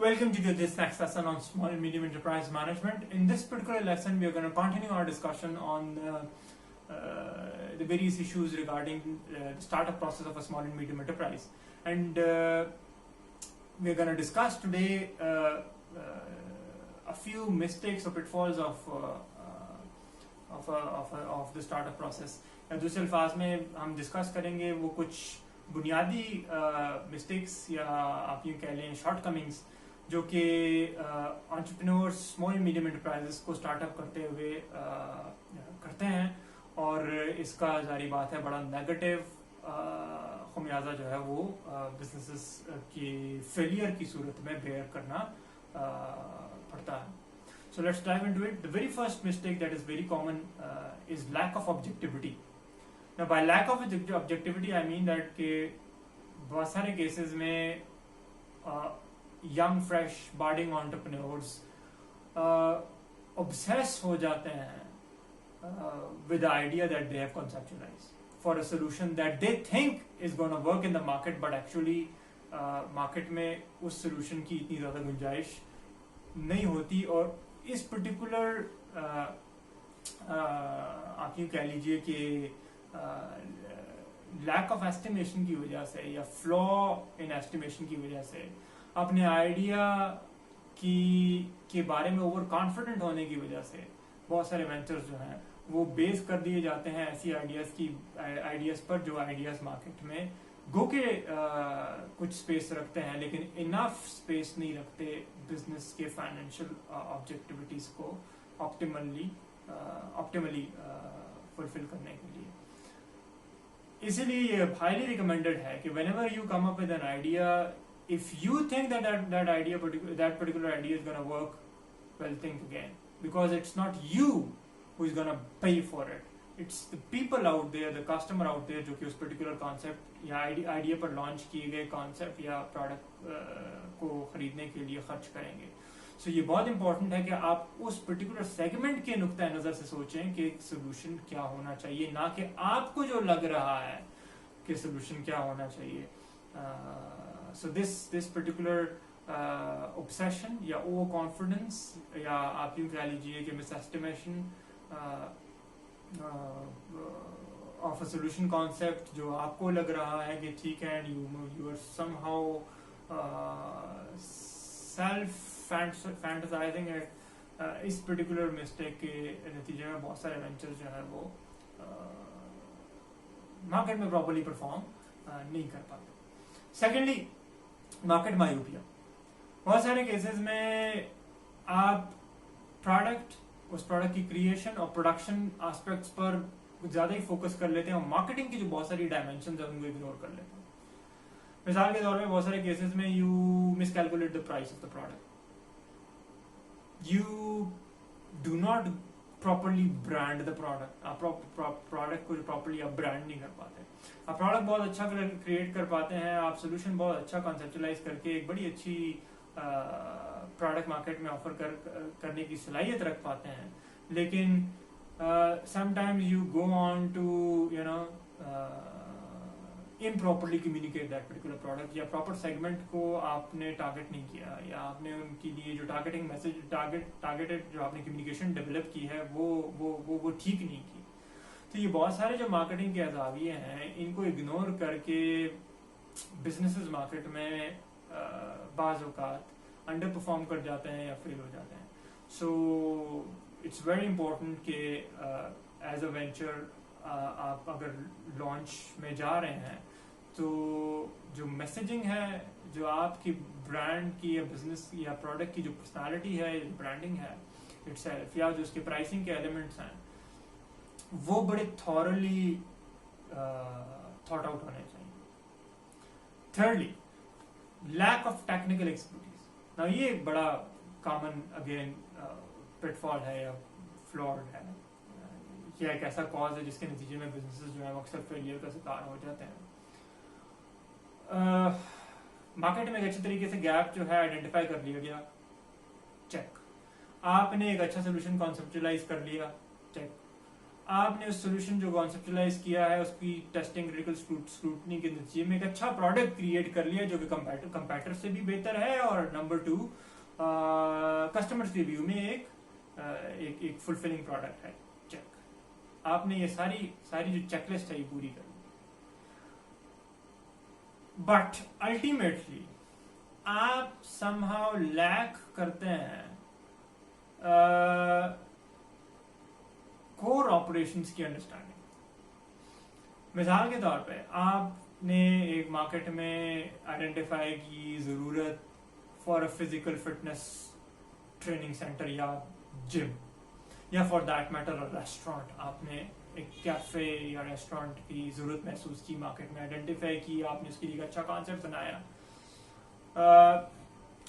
Welcome to this next lesson on small and medium enterprise management. In this particular lesson, we are going to continue our discussion on the various issues regarding the startup process of a small and medium enterprise. And we are going to discuss today a few mistakes or pitfalls of the startup process. दूसरे अल्फाज में हम discuss करेंगे वो कुछ बुनियादी mistakes या आप यूँ कह लें शॉर्ट कमिंग्स जो कि entrepreneurs small and medium enterprises को स्टार्टअप करते हुए करते हैं और इसका जारी बात है बड़ा नेगेटिव खमियाजा जो है वो बिजनेसेस की फेलियर की सूरत में बेयर करना पड़ता है. So let's dive into it. The very first mistake that is very common is lack of objectivity. Now by lack of objectivity I mean that कि बहुत सारे cases में young fresh budding entrepreneurs obsess हो जाते हैं with the idea that they have conceptualized for a solution that they think is going to work in the market, but actually market में उस solution की इतनी ज़्यादा गुंजाइश नहीं होती और इस पर्टिकुलर आप यूँ कह लीजिए कि लैक ऑफ एस्टिमेशन की वजह से या फ्लॉ इन एस्टिमेशन की वजह से अपने आइडिया के बारे में ओवर कॉन्फिडेंट होने की वजह से बहुत सारे वेंचर्स जो हैं वो बेस कर दिए जाते हैं ऐसी आइडियाज़ पर जो आइडियाज़ मार्केट में गो के कुछ स्पेस रखते हैं लेकिन इनफ स्पेस नहीं रखते बिजनेस के फाइनेंशियल ऑब्जेक्टिविटीज को ऑप्टिमली फुलफिल करने के लिए. इसीलिए ये हाईली रिकमेंडेड है कि whenever you come up with an idea, if you think that particular idea is going to work, well, think again, because it's not you who is going to pay for it. It's the people out there, the customer out there जो कि उस particular concept या idea पर launch किए गए concept या product को खरीदने के लिए खर्च करेंगे. सो ये बहुत इंपॉर्टेंट है कि आप उस पर्टिकुलर सेगमेंट के नुक्ता नज़र से सोचें कि सोल्यूशन क्या होना चाहिए, ना कि आपको जो लग रहा है कि सोल्यूशन क्या होना चाहिए. सो दिस पर्टिकुलर ऑब्सेशन या ओवर कॉन्फिडेंस या आप यूँ कह लीजिए कि misestimation of a solution concept जो आपको लग रहा है कि ठीक है and you are somehow self fantasising it, इस पर्टिकुलर मिस्टेक के नतीजे में बहुत सारे वेंचर्स जो है वो मार्केट में प्रॉपर्ली परफॉर्म नहीं कर पाते. Secondly, market myopia. बहुत सारे केसेस में आप उस प्रोडक्ट की क्रिएशन और प्रोडक्शन एस्पेक्ट्स पर कुछ ज़्यादा ही फोकस कर लेते हैं और मार्केटिंग की जो बहुत सारी डायमेंशंस है उनको इग्नोर कर लेते हैं. मिसाल के तौर पे बहुत सारे केसेस में you miscalculate the price of the product, you do not properly brand the product. आप प्रोडक्ट को प्रॉपरली आप ब्रांड नहीं कर पाते. आप प्रोडक्ट बहुत अच्छा क्रिएट कर पाते हैं, आप सोल्यूशन बहुत अच्छा कॉन्सेप्चुलाइज करके एक बड़ी अच्छी प्रोडक्ट मार्केट में ऑफर करने की सलाहियत रख पाते हैं, लेकिन sometimes you go on to improperly communicate that particular product या प्रॉपर सेगमेंट को आपने टारगेट नहीं किया या आपने उनके लिए जो टारगेटिंग मैसेज टारगेटेड जो आपने कम्युनिकेशन डेवलप की है वो ठीक नहीं की. तो ये बहुत सारे जो मार्केटिंग के अजाविये हैं इनको इग्नोर करके बिजनेसेस मार्केट में बाज़ औक़ात अंडर परफॉर्म कर जाते हैं या फेल हो जाते हैं. सो इट्स वेरी इंपॉर्टेंट कि एज अ वेंचर आप अगर लॉन्च में जा रहे हैं तो जो मैसेजिंग है, जो आपकी ब्रांड की या बिजनेस या प्रोडक्ट की जो पर्सनालिटी है, ब्रांडिंग है इटसेल्फ, या जो उसके प्राइसिंग के एलिमेंट्स हैं वो बड़े थॉरली थॉट आउट होने चाहिए. Thirdly, lack of technical expertise. ना ये एक बड़ा कॉमन अगेन पिटफॉल है या फ्लॉड है. यह एक ऐसा कॉज है जिसके नतीजे में बिजनेसेस जो है अक्सर फेलियर का शिकार हो जाते हैं. मार्केट में एक अच्छे तरीके से गैप जो है आइडेंटिफाई कर लिया गया, चेक. आपने एक अच्छा सोल्यूशन कॉन्सेप्चुलाइज कर लिया, चेक. आपने उस सोल्यूशन जो कॉन्सेप्चुलाइज किया है उसकी टेस्टिंग क्रिटिकल स्क्रूटनी के नतीजे में एक अच्छा प्रोडक्ट क्रिएट कर लिया जो कि कंपैटर से भी बेहतर है, और नंबर 2 कस्टमर्स रिव्यू में एक फुलफिलिंग प्रोडक्ट है। चेक। आपने ये सारी जो चेकलिस्ट है ये पूरी कर ली। बट अल्टीमेटली आप समहाउ लैक करते हैं कोर ऑपरेशंस की अंडरस्टैंडिंग। मिसाल के तौर पे आपने एक मार्केट में आइडेंटिफाई की जरूरत for a physical fitness training centre या जिम, या for that matter a restaurant. आपने एक कैफे या रेस्टोरेंट की जरूरत महसूस की, मार्केट में आइडेंटिफाई की, आपने उसके लिए अच्छा कॉन्सेप्ट बनाया,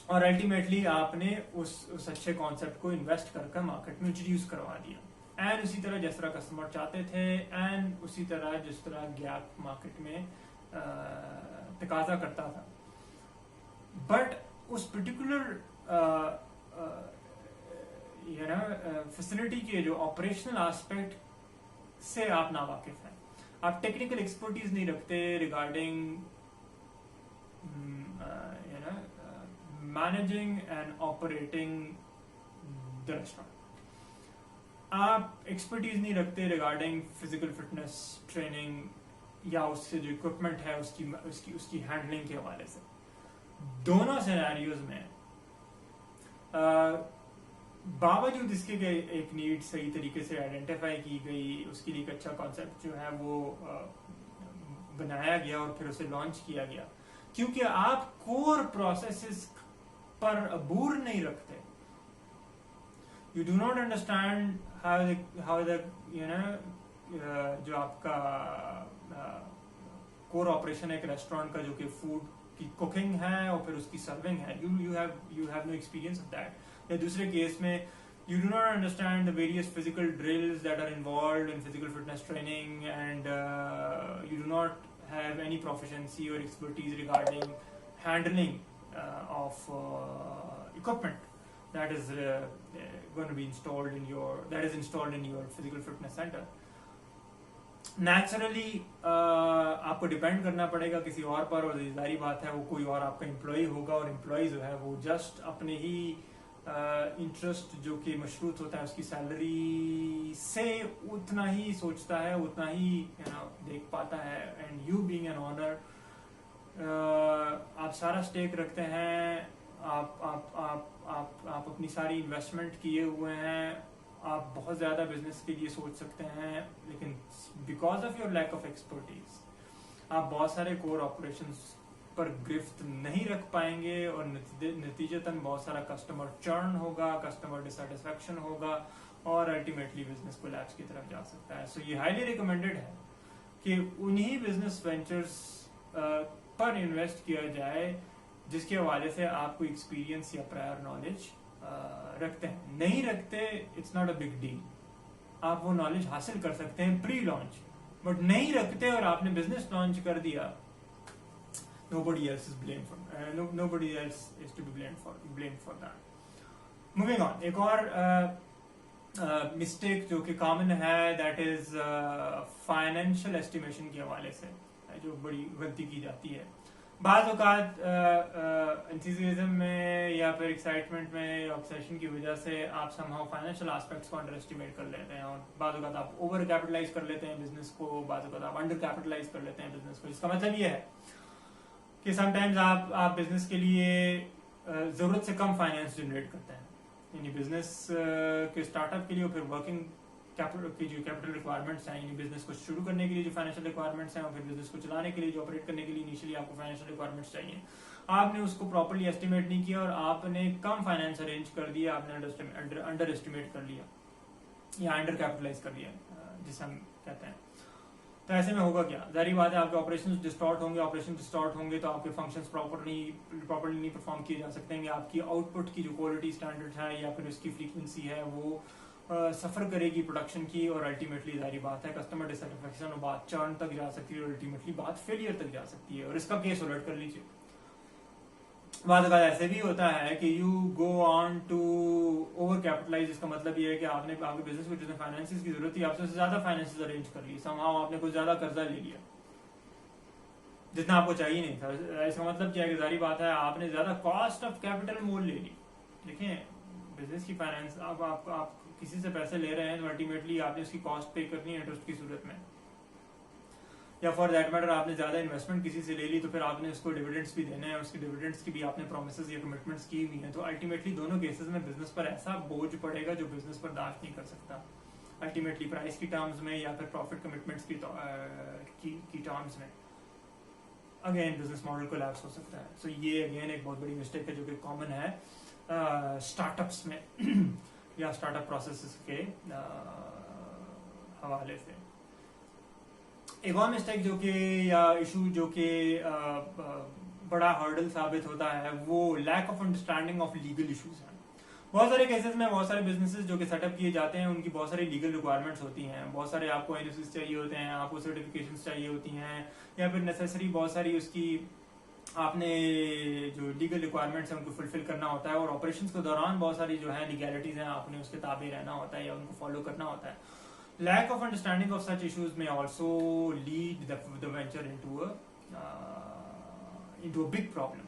और अल्टीमेटली आपने उस अच्छे कॉन्सेप्ट को इन्वेस्ट करके मार्केट में इंट्रोड्यूस करवा दिया, एंड उसी तरह जिस तरह कस्टमर चाहते थे, एंड उसी तरह जिस तरह गैप मार्केट में तकाजा करता था। बट उस पर्टिकुलर फैसिलिटी के जो ऑपरेशनल एस्पेक्ट से आप ना वाकिफ हैं, आप टेक्निकल एक्सपर्टीज नहीं रखते regarding managing and operating the restaurant, आप एक्सपर्टीज नहीं रखते रिगार्डिंग फिजिकल फिटनेस ट्रेनिंग या उससे जो इक्विपमेंट है उसकी हैंडलिंग के हवाले से। दोनों सिनेरियोज में बावजूद इसके एक नीड सही तरीके से आइडेंटिफाई की गई, उसके लिए एक अच्छा कॉन्सेप्ट जो है वो बनाया गया और फिर उसे लॉन्च किया गया, क्योंकि आप कोर प्रोसेसेस पर अबूर नहीं रखते। You do not understand how the जो आपका कोर ऑपरेशन है एक रेस्टोरेंट का, जो कि फूड की कुकिंग है और फिर उसकी सर्विंग है, you have no experience of that। या दूसरे केस में you do not understand the various physical drills that are involved in physical fitness training, and you do not have any proficiency or expertise regarding handling of equipment that is going to be installed in your physical fitness center। Naturally आपको depend करना पड़ेगा किसी और पर, और जारी बात है वो कोई और आपका एम्प्लॉय होगा, और एम्प्लॉय जो है वो जस्ट अपने ही इंटरेस्ट जो कि मशरूत होता है उसकी सैलरी से उतना ही सोचता है, उतना ही देख पाता है। And you being an owner, आप सारा स्टेक रखते हैं, आप अपनी सारी इन्वेस्टमेंट किए हुए हैं, आप बहुत ज़्यादा बिजनेस के लिए सोच सकते हैं, लेकिन because of your lack of expertise आप बहुत सारे कोर ऑपरेशंस पर गिरफ्त नहीं रख पाएंगे, और नतीजतन बहुत सारा कस्टमर चर्न होगा, कस्टमर डिससेटिस्फैक्शन होगा, और अल्टीमेटली बिजनेस कोलैप्स की तरफ जा सकता है। सो ये हाईली रिकमेंडेड है कि उन्हीं बिजनेस वेंचर्स पर इन्वेस्ट किया जाए जिसके हवाले से आपको एक्सपीरियंस या प्रायर नॉलेज रखते हैं। नहीं रखते, it's not a big deal, आप वो नॉलेज हासिल कर सकते हैं प्री लॉन्च, बट नहीं रखते और आपने बिजनेस लॉन्च कर दिया, nobody else is blamed for nobody else is to be blamed for that। Moving on, एक और मिस्टेक जो कि कॉमन है, दैट इज फाइनेंशियल एस्टिमेशन के हवाले से जो बड़ी गलती की जाती है। बाज़ औक़ात एंथुसियाज्म में या फिर एक्साइटमेंट में, ऑब्सेशन की वजह से आप समहाउ फाइनेंशियल एस्पेक्ट्स को अंडर एस्टिमेट कर लेते हैं, और बाज़ औक़ात आप ओवर कैपिटलाइज कर लेते हैं बिजनेस को, बाज़ औक़ात आप अंडर कैपिटलाइज कर लेते हैं बिजनेस को। इसका मतलब ये है कि समटाइम्स आप बिजनेस के लिए ज़रूरत से कम फाइनेंस जनरेट करते हैं, यानी बिजनेस के स्टार्टअप के लिए, और फिर वर्किंग कैपिटल की जो कैपिटल रिक्वायरमेंट्स हैं, यानी बिजनेस को शुरू करने के लिए जो फाइनेंशियल रिक्वायरमेंट्स हैं, और फिर बिजनेस को चलाने के लिए जो ऑपरेट करने के लिए इनिशियली आपको फाइनेंशियल रिक्वायरमेंट्स चाहिए, आपने उसको प्रॉपर्ली एस्टिमेट नहीं किया और आपने कम फाइनेंस अरेंज कर दिया, आपने अंडर एस्टिमेट कर लिया या अंडर कैपिटलाइज कर लिया जिसे हम कहते हैं। तो ऐसे में होगा क्या, जारी बात है आपके ऑपरेशंस डिस्टॉर्ट होंगे तो आपके फंक्शंस प्रॉपर्ली नहीं परफॉर्म किए जा सकते हैं, आपकी आउटपुट की जो क्वालिटी स्टैंडर्ड है या फिर उसकी फ्रीक्वेंसी है वो सफ़र करेगी प्रोडक्शन की, और अल्टीमेटली जारी बात है कस्टमर डिससेटिस्फैक्शन और बात चर्न तक जा सकती है, और अल्टीमेटली बात फेलियर तक जा सकती है। और इसका केस उलट कर लीजिए, बाद ऐसे भी होता है कि you go on to overcapitalise. इसका मतलब ये है कि आपने आपके बिजनेस को जितने फाइनेंसिस की जरूरत थी आपसे उससे ज्यादा फाइनेंसिस अरेंज कर ली, समहाउ आपने कुछ ज्यादा कर्जा ले लिया जितना आपको चाहिए नहीं था। इसका मतलब क्या है कि जारी बात है आपने ज्यादा कॉस्ट ऑफ कैपिटल मोल ले ली। देखिए बिजनेस की फाइनेंस आप किसी से पैसे ले रहे हैं तो अल्टीमेटली आपने उसकी कॉस्ट पे करनी है इंटरेस्ट की सूरत में, या फॉर दैट मैटर आपने ज्यादा इन्वेस्टमेंट किसी से ले ली तो फिर आपने उसको डिविडेंड्स भी देने हैं, उसके डिविडेंड्स की भी आपने प्रोमिसेस या कमिटमेंट्स की हुई हैं। तो अल्टीमेटली दोनों केसेस में बिजनेस पर ऐसा बोझ पड़ेगा जो बिजनेस बर्दाश्त नहीं कर सकता अल्टीमेटली प्राइस की टर्म्स में या फिर प्रॉफिट कमिटमेंट्स की टर्म्स में। अगेन बिजनेस मॉडल कोलैप्स हो सकता है। सो ये अगेन एक बहुत बड़ी मिस्टेक है जो कि कॉमन है स्टार्टअप्स में या स्टार्टअप प्रोसेस के हवाले से। एक और मिस्टेक जो कि या इशू जो कि बड़ा हर्डल साबित होता है वो lack of understanding of legal issues हैं। बहुत सारे केसेस में बहुत सारे बिजनेसेस जो कि सेटअप किए जाते हैं उनकी बहुत सारी लीगल रिक्वायरमेंट्स होती हैं, बहुत सारे आपको एनओसीज चाहिए होते हैं, आपको सर्टिफिकेशंस चाहिए होती हैं, या फिर नेसेसरी बहुत सारी उसकी आपने जो लीगल रिक्वायरमेंट्स हैं उनको फुलफिल करना होता है, और ऑपरेशंस के दौरान बहुत सारी जो है लीगैलिटीज हैं आपने उसके ताबे रहना होता है या उनको फॉलो करना होता है। Lack of understanding of such issues may also lead the venture into a big problem.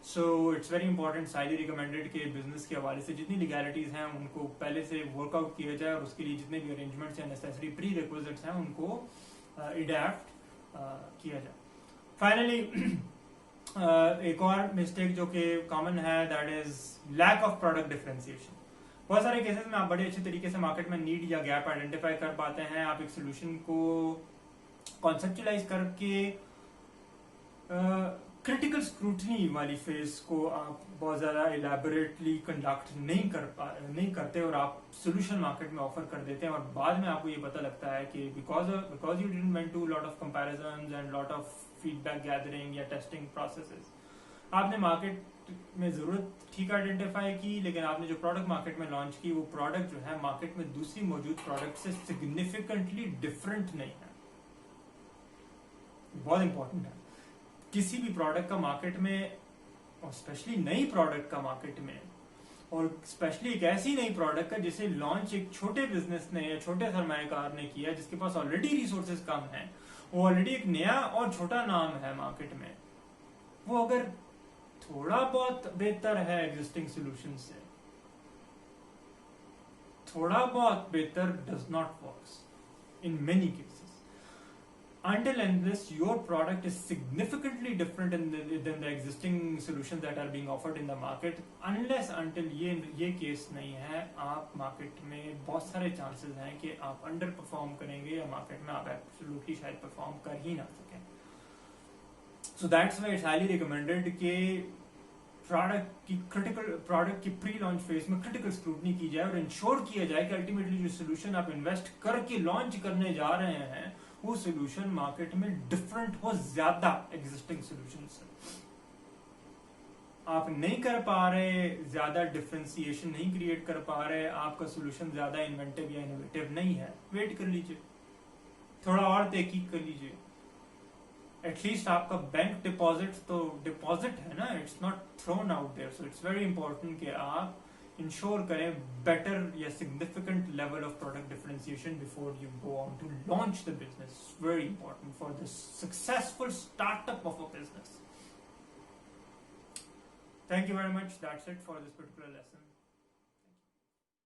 So it's very important, highly recommended कि बिजनेस के हवाले से जितनी लीगैलिटीज हैं उनको पहले से वर्कआउट किया जाए और उसके लिए जितने भी अरेंजमेंट्स या नेसेसरी प्री रिक्विजिट्स हैं उनको अडेप्ट किया जाए। फाइनली एक और मिस्टेक जो कि कॉमन है that is lack of product differentiation. बहुत सारे केसेस में आप बड़े अच्छे तरीके से मार्केट में नीड या गैप आइडेंटिफाई कर पाते हैं, आप एक सोल्यूशन को कॉन्सेप्चुलाइज करके क्रिटिकल स्क्रूटनी वाली फेज को आप बहुत ज्यादा इलेबोरेटली कंडक्ट नहीं करते और आप सोल्यूशन मार्केट में ऑफर कर देते हैं, और बाद में आपको ये पता लगता है कि because you didn't went to lot of comparisons and lot of feedback gathering या टेस्टिंग प्रोसेसेस, आपने मार्केट में जरूरत ठीक आइडेंटिफाई की लेकिन आपने जो प्रोडक्ट मार्केट में लॉन्च की वो प्रोडक्ट जो है मार्केट में दूसरी मौजूद प्रोडक्ट से सिग्निफिकेंटली डिफरेंट नहीं है। बहुत इंपॉर्टेंट है किसी भी प्रोडक्ट का मार्केट में, और स्पेशली नई प्रोडक्ट का मार्केट में, और स्पेशली एक ऐसी नई प्रोडक्ट का जिसे लॉन्च एक छोटे बिजनेस ने या छोटे सरमायाकार ने किया जिसके पास ऑलरेडी रिसोर्सेज कम है, वो ऑलरेडी एक नया और छोटा नाम है मार्केट में, वो अगर थोड़ा बहुत बेहतर है एग्जिस्टिंग सॉल्यूशन से, थोड़ा बहुत बेहतर does not work in many cases until unless your product is significantly different than the existing solutions that are being offered in the market, unless until ये केस नहीं है, आप मार्केट में बहुत सारे चांसेस हैं कि आप अंडर परफॉर्म करेंगे या मार्केट में आप एब्सोल्युटली शायद परफॉर्म कर ही ना सकें। So that's why it's highly recommended कि प्रोडक्ट की प्री लॉन्च फेज में क्रिटिकल स्क्रूटनी की जाए और इंश्योर किया जाए कि अल्टीमेटली जो सोल्यूशन आप इन्वेस्ट करके लॉन्च करने जा रहे हैं वो सोल्यूशन मार्केट में डिफरेंट हो ज्यादा एग्जिस्टिंग सोल्यूशन से। आप नहीं कर पा रहे, ज्यादा डिफरेंशिएशन नहीं क्रिएट कर पा रहे, आपका सोल्यूशन ज्यादा इन्वेंटिव या इनोवेटिव नहीं है, वेट कर लीजिए, थोड़ा और तहकीक कर लीजिए। एटलीस्ट आपका बैंक डिपॉजिट तो डिपॉजिट है ना, it's not thrown out there. So it's very important कि आप इंश्योर करें बेटर या significant level of product differentiation before you go on to launch the business. Very important for the successful startup of a business. Thank you very much. That's it for this particular lesson.